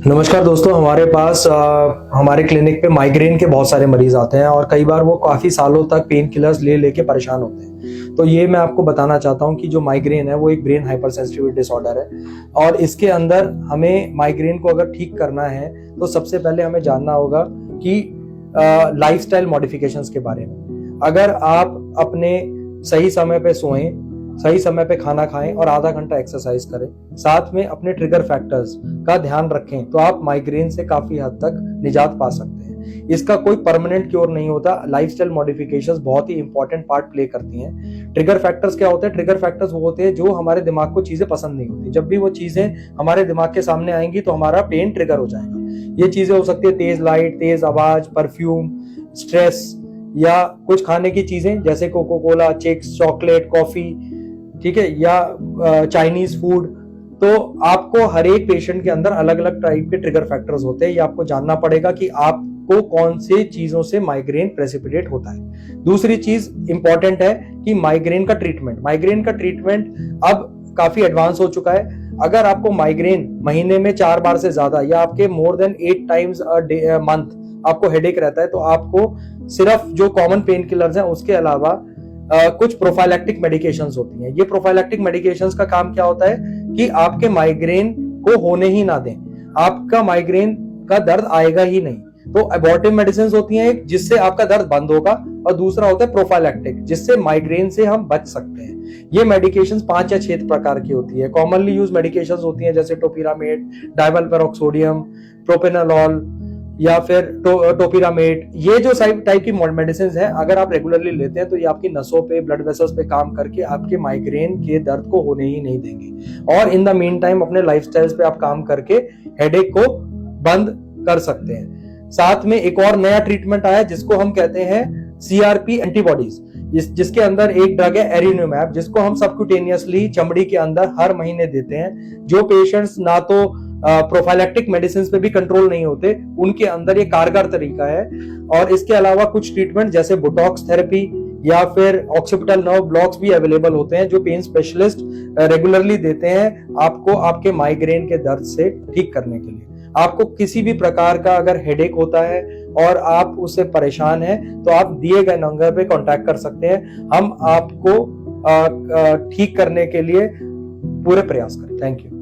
नमस्कार दोस्तों, हमारे पास हमारे क्लिनिक पे माइग्रेन के बहुत सारे मरीज आते हैं और कई बार वो काफ़ी सालों तक पेन किलर्स ले लेके परेशान होते हैं। तो ये मैं आपको बताना चाहता हूँ कि जो माइग्रेन है वो एक ब्रेन हाइपरसेंसिटिविटी डिसऑर्डर है और इसके अंदर हमें माइग्रेन को अगर ठीक करना है तो सबसे पहले हमें जानना होगा कि लाइफस्टाइल मॉडिफिकेशंस के बारे में। अगर आप अपने सही समय पे सोएं, सही समय पे खाना खाएं और आधा घंटा एक्सरसाइज करें, साथ में अपने ट्रिगर फैक्टर्स का ध्यान रखें, तो आप माइग्रेन से काफी हद तक निजात पा सकते हैं। इसका कोई परमानेंट क्योर नहीं होता। लाइफस्टाइल मॉडिफिकेशंस बहुत ही इंपॉर्टेंट पार्ट प्ले करती हैं। ट्रिगर फैक्टर्स क्या होते हैं? ट्रिगर फैक्टर्स वो होते हैं जो हमारे दिमाग को चीजें पसंद नहीं होती। जब भी वो चीजें हमारे दिमाग के सामने आएंगी तो हमारा पेन ट्रिगर हो जाएगा। ये चीजें हो सकती है तेज लाइट, तेज आवाज, परफ्यूम, स्ट्रेस या कुछ खाने की चीजें जैसे coca cola, chips, chocolate, coffee, ठीक है, या चाइनीज फूड। तो आपको हर एक पेशेंट के अंदर अलग अलग टाइप के ट्रिगर फैक्टर्स होते हैं। ये आपको जानना पड़ेगा कि आपको कौन से चीजों से माइग्रेन प्रेसिपिटेट होता है। दूसरी चीज इंपॉर्टेंट है कि माइग्रेन का ट्रीटमेंट अब काफी एडवांस हो चुका है। अगर आपको माइग्रेन महीने में 4 बार से ज्यादा या आपके मोर देन 8 टाइम्स मंथ आपको हेडेक रहता है, तो आपको सिर्फ जो कॉमन पेन किलर्स हैं उसके अलावा कुछ प्रोफाइलैक्टिक मेडिकेशंस होती हैं। ये प्रोफाइलैक्टिक मेडिकेशंस का काम क्या होता है कि आपके माइग्रेन को होने ही ना दें, आपका माइग्रेन का दर्द आएगा ही नहीं। तो अबॉर्टिव मेडिसिन होती हैं, एक जिससे आपका दर्द बंद होगा, और दूसरा होता है प्रोफाइलैक्टिक, जिससे माइग्रेन से हम बच सकते हैं। ये मेडिकेशंस 5 या 6 प्रकार की होती है। कॉमनली यूज मेडिकेशंस होती हैं जैसे टोपिरामेट, डाइमेलपेरोक्सोडियम, प्रोपेनोलॉल या फिर टोपिरामेट। ये जो टाइप की मेडिसिन है, अगर आप रेगुलरली लेते हैं तो ये आपकी नसों पे, ब्लड वेसल्स पे काम करके आपके माइग्रेन के दर्द को होने ही नहीं देंगे। और इन द मीन टाइम अपने लाइफस्टाइल्स पे आप काम करके हेडेक को बंद कर सकते हैं। साथ में एक और नया ट्रीटमेंट आया जिसको हम कहते हैं CRP एंटीबॉडीज, जिसके अंदर एक ड्रग है एरिनुमैब, जिसको हम सबक्यूटेनियसली चमड़ी के अंदर हर महीने देते हैं। जो पेशेंट्स ना तो प्रोफाइलैक्टिक मेडिसिन पे भी कंट्रोल नहीं होते, उनके अंदर ये कारगर तरीका है। और इसके अलावा कुछ ट्रीटमेंट जैसे बोटॉक्स थेरेपी या फिर ऑक्सीपिटल नर्व ब्लॉक्स भी अवेलेबल होते हैं, जो पेन स्पेशलिस्ट रेगुलरली देते हैं आपको आपके माइग्रेन के दर्द से ठीक करने के लिए। आपको किसी भी प्रकार का अगर हेडेक होता है और आप उससे परेशान हैं, तो आप दिए गए नंबर पे कांटेक्ट कर सकते हैं। हम आपको ठीक करने के लिए पूरे प्रयास करें। Thank you.